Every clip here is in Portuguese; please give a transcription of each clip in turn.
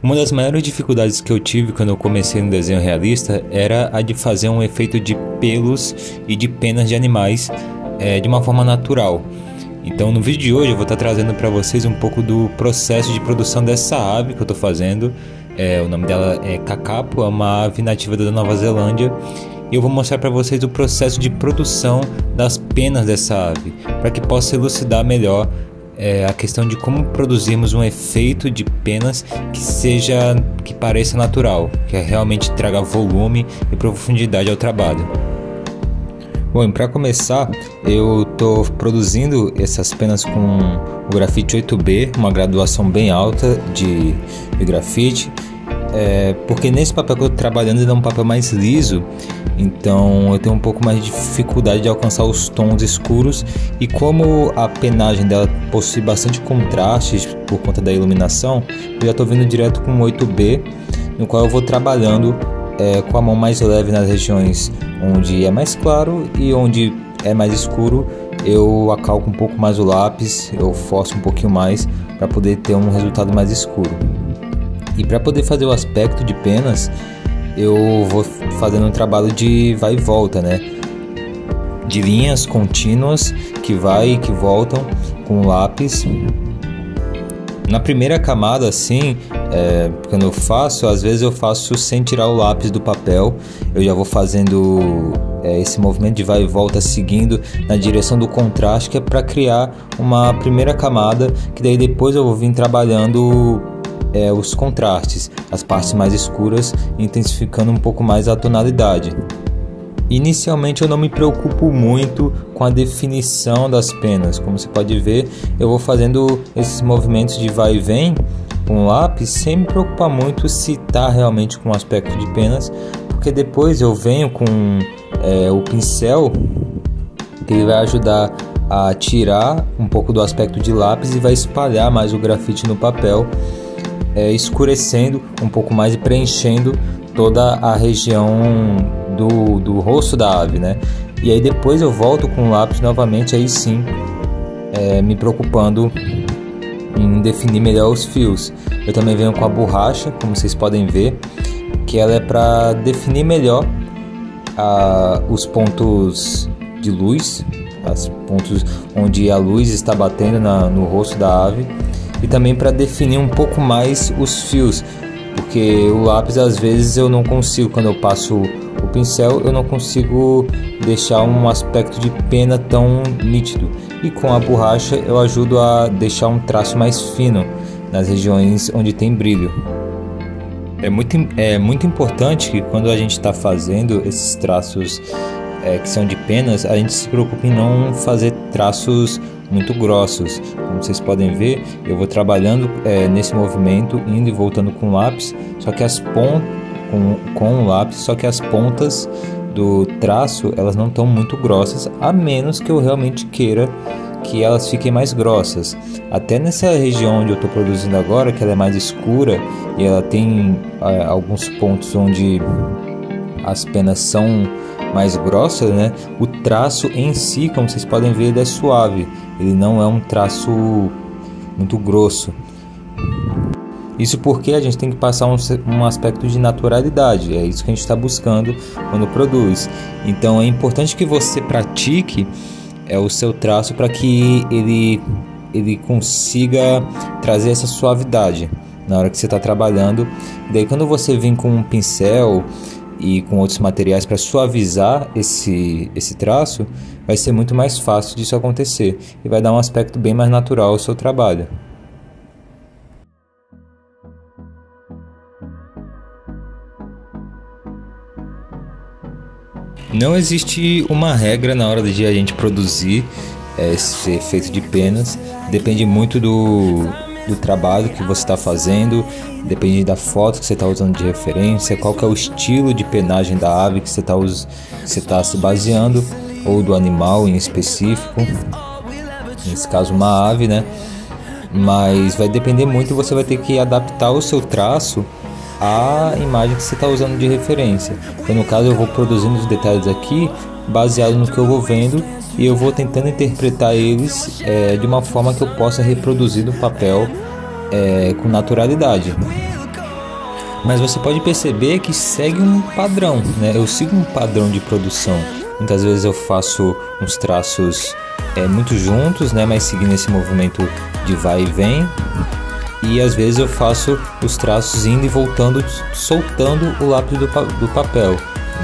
Uma das maiores dificuldades que eu tive quando eu comecei no desenho realista era a de fazer um efeito de pelos e de penas de animais de uma forma natural. Então no vídeo de hoje eu vou estar trazendo para vocês um pouco do processo de produção dessa ave que eu estou fazendo. O nome dela é Kakapo, é uma ave nativa da Nova Zelândia. E eu vou mostrar para vocês o processo de produção das penas dessa ave, para que possa elucidar melhor a questão de como produzirmos um efeito de penas que pareça natural, que realmente traga volume e profundidade ao trabalho. Bom, para começar, eu estou produzindo essas penas com o grafite 8B, uma graduação bem alta de grafite, porque nesse papel que eu estou trabalhando ele é um papel mais liso, então eu tenho um pouco mais de dificuldade de alcançar os tons escuros, e como a penagem dela possui bastante contrastes por conta da iluminação, eu já estou vindo direto com 8B, no qual eu vou trabalhando com a mão mais leve nas regiões onde é mais claro, e onde é mais escuro eu acalco um pouco mais o lápis, eu forço um pouquinho mais para poder ter um resultado mais escuro. E para poder fazer o aspecto de penas, eu vou fazendo um trabalho de vai e volta, né? De linhas contínuas que vai e que voltam com o lápis. Na primeira camada, assim, quando eu faço, às vezes eu faço sem tirar o lápis do papel. Eu já vou fazendo esse movimento de vai e volta seguindo na direção do contraste, que é para criar uma primeira camada, que daí depois eu vou vir trabalhando os contrastes, as partes mais escuras, intensificando um pouco mais a tonalidade. Inicialmente eu não me preocupo muito com a definição das penas. Como você pode ver, eu vou fazendo esses movimentos de vai e vem com o lápis sem me preocupar muito se está realmente com o aspecto de penas, porque depois eu venho com o pincel, que ele vai ajudar a tirar um pouco do aspecto de lápis e vai espalhar mais o grafite no papel, escurecendo um pouco mais e preenchendo toda a região do rosto da ave, né? E aí depois eu volto com o lápis novamente, aí sim me preocupando em definir melhor os fios. Eu também venho com a borracha, como vocês podem ver, que ela é para definir melhor os pontos de luz, os pontos onde a luz está batendo no rosto da ave, e também para definir um pouco mais os fios, porque o lápis às vezes eu não consigo, quando eu passo o pincel, eu não consigo deixar um aspecto de pena tão nítido, e com a borracha eu ajudo a deixar um traço mais fino nas regiões onde tem brilho. É muito importante que quando a gente está fazendo esses traços que são de penas, a gente se preocupe em não fazer traços muito grossos. Como vocês podem ver, eu vou trabalhando nesse movimento, indo e voltando com o lápis, só que com o lápis, só que as pontas do traço elas não estão muito grossas, a menos que eu realmente queira que elas fiquem mais grossas. Até nessa região onde eu estou produzindo agora, que ela é mais escura e ela tem alguns pontos onde as penas são mais grossas, né? O traço em si, como vocês podem ver, ele é suave, ele não é um traço muito grosso. Isso porque a gente tem que passar um aspecto de naturalidade, é isso que a gente está buscando quando produz. Então é importante que você pratique o seu traço para que ele consiga trazer essa suavidade na hora que você está trabalhando. Daí quando você vem com um pincel e com outros materiais para suavizar esse traço, vai ser muito mais fácil disso acontecer e vai dar um aspecto bem mais natural ao seu trabalho. Não existe uma regra na hora de a gente produzir esse efeito de penas, depende muito do trabalho que você está fazendo, depende da foto que você está usando de referência, qual que é o estilo de penagem da ave que você está se baseando, ou do animal em específico, nesse caso uma ave, né? Mas vai depender muito, e você vai ter que adaptar o seu traço à imagem que você está usando de referência. Então, no caso, eu vou produzindo os detalhes aqui baseado no que eu vou vendo, e eu vou tentando interpretar eles de uma forma que eu possa reproduzir no papel com naturalidade. Mas você pode perceber que segue um padrão, né? Eu sigo um padrão de produção. Muitas vezes eu faço uns traços muito juntos, né? Mas seguindo esse movimento de vai e vem. E às vezes eu faço os traços indo e voltando, soltando o lápis do papel.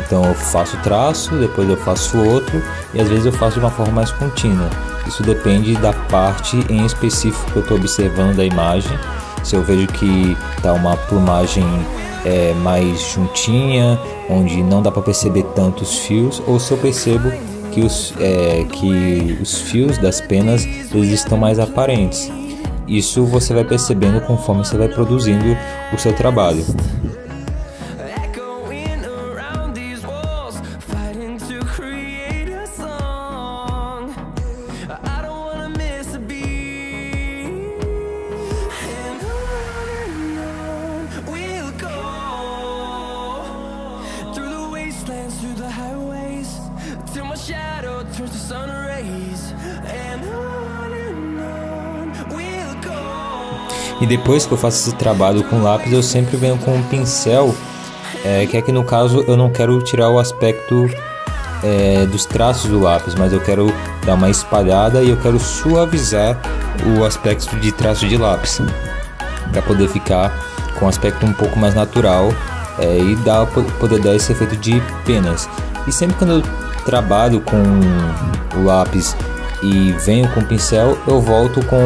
Então eu faço o traço, depois eu faço outro e às vezes eu faço de uma forma mais contínua. Isso depende da parte em específico que eu estou observando da imagem. Se eu vejo que está uma plumagem mais juntinha, onde não dá para perceber tantos fios, ou se eu percebo que os fios das penas eles estão mais aparentes. Isso você vai percebendo conforme você vai produzindo o seu trabalho. E depois que eu faço esse trabalho com lápis, eu sempre venho com um pincel, que aqui no caso eu não quero tirar o aspecto dos traços do lápis, mas eu quero dar uma espalhada e eu quero suavizar o aspecto de traço de lápis, para poder ficar com um aspecto um pouco mais natural e poder dar esse efeito de penas. E sempre quando eu trabalho com o lápis e venho com o pincel, eu volto com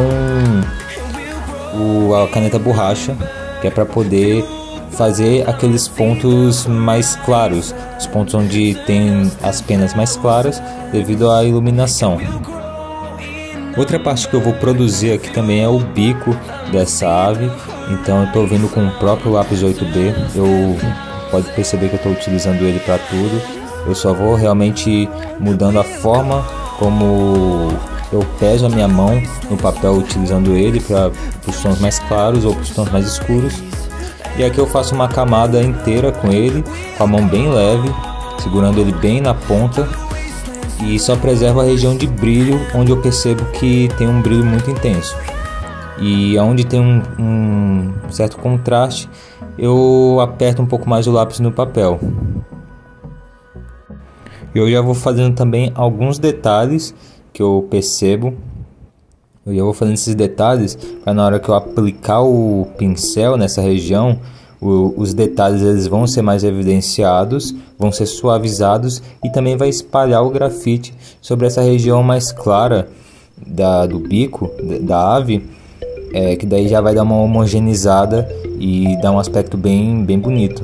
a caneta borracha, que é para poder fazer aqueles pontos mais claros, os pontos onde tem as penas mais claras devido à iluminação. Outra parte que eu vou produzir aqui também é o bico dessa ave, então eu estou vindo com o próprio lápis 8B. Pode perceber que eu estou utilizando ele para tudo. Eu só vou realmente mudando a forma como eu peso a minha mão no papel utilizando ele para os tons mais claros ou para os tons mais escuros. E aqui eu faço uma camada inteira com ele, com a mão bem leve, segurando ele bem na ponta. E só preservo a região de brilho, onde eu percebo que tem um brilho muito intenso. E onde tem um certo contraste, eu aperto um pouco mais o lápis no papel. Eu já vou fazendo também alguns detalhes que eu percebo. Eu já vou fazendo esses detalhes para na hora que eu aplicar o pincel nessa região, os detalhes eles vão ser mais evidenciados, vão ser suavizados e também vai espalhar o grafite sobre essa região mais clara do bico da ave, que daí já vai dar uma homogeneizada e dar um aspecto bem bonito.